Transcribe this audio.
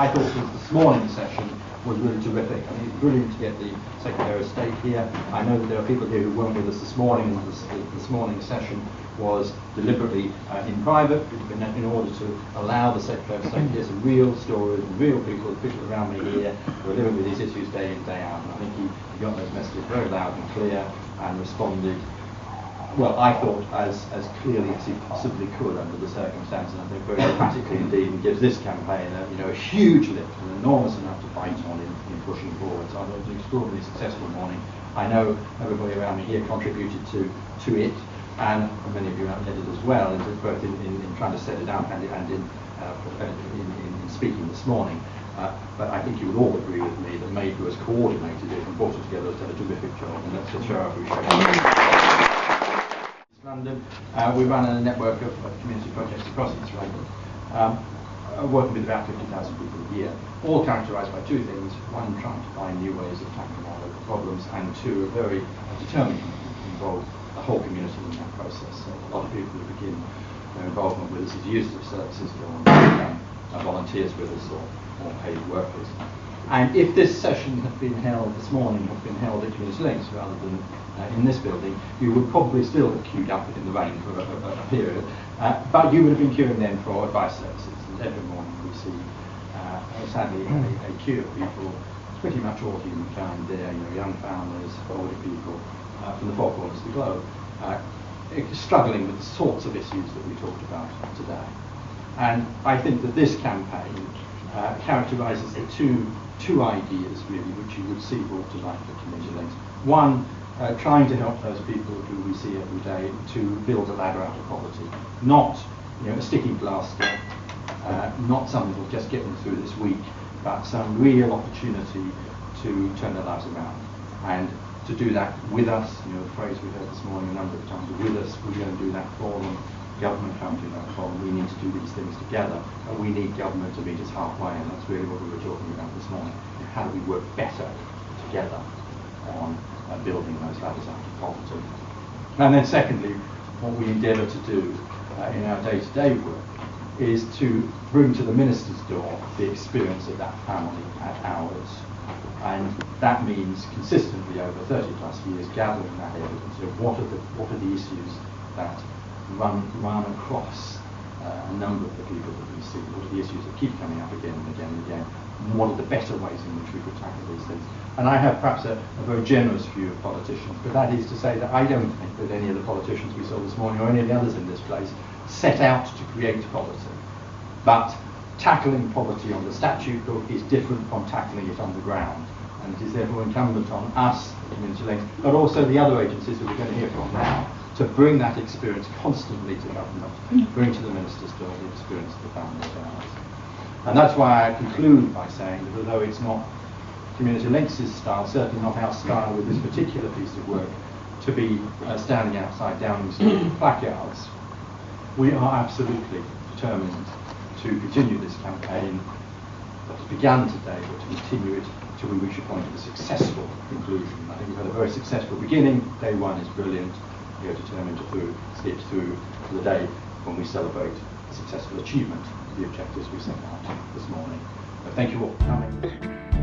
I thought this morning's session was really terrific. I mean, it's brilliant to get the Secretary of State here. I know that there are people here who weren't with us this morning, and this morning's session was deliberately in private in order to allow the Secretary of State to hear some real stories and real people around me here who are living with these issues day in, day out. And I think he got those messages very loud and clear and responded, well, I thought as clearly as he possibly could under the circumstances. I think very dramatically indeed, and gives this campaign a huge lift, an enormous amount to fight on in pushing forward. So I thought it was an extraordinarily successful morning. I know everybody around me here contributed to it, and many of you around did as well, both in trying to set it up and in speaking this morning. But I think you would all agree with me that Maid, who has coordinated it and brought it together, has done a terrific job, and that's a show I appreciate. London, we run a network of community projects across East London, working with about 50,000 people a year, all characterised by two things: one, trying to find new ways of tackling our local problems, and two, are very determined to involve the whole community in that process. So a lot of people who begin their involvement with us as users of services go on to become volunteers with us or paid workers. And if this session had been held this morning, had been held at Community Links rather than in this building, you would probably still have queued up in the rain for a period, but you would have been queuing then for advice services. And every morning we see, sadly, a queue of people, pretty much all humankind there, young families, older people, from the four corners of the globe, struggling with the sorts of issues that we talked about today. And I think that this campaign characterises the two ideas really which you would see brought to life at Community Links. One, trying to help those people who we see every day to build a ladder out of poverty, not a sticky plaster, not something that will just get them through this week, but some real opportunity to turn their lives around. And to do that with us, the phrase we heard this morning a number of times, with us, we're going to do that for them. Government can't do that for them. We need to do these things together, and we need government to meet us halfway, and that's really what we were talking about this morning. How do we work better together on building those ladders out of poverty? And then secondly, what we endeavour to do in our day-to-day work is to bring to the minister's door the experience of that family at ours. And that means consistently over 30 plus years gathering that evidence of what are the issues that run across a number of the people that we see, what are the issues that keep coming up again and again and again, and what are the better ways in which we could tackle these things. And I have perhaps a very generous view of politicians, but that is to say that I don't think that any of the politicians we saw this morning or any of the others in this place set out to create poverty. But tackling poverty on the statute book is different from tackling it on the ground. And it is therefore incumbent on us, the Community Links, but also the other agencies that we're going to hear from now, to bring that experience constantly to government, bring to the minister's door the experience of the family of ours. And that's why I conclude by saying that although it's not Community Links' style, certainly not our style with this particular piece of work, to be standing outside Downing Street with placards, we are absolutely determined to continue this campaign that has begun today, but to continue it till we reach a point of a successful conclusion. I think we've had a very successful beginning. Day one is brilliant. We are determined to see it through to the day when we celebrate the successful achievement of the objectives we set out this morning. So thank you all for coming.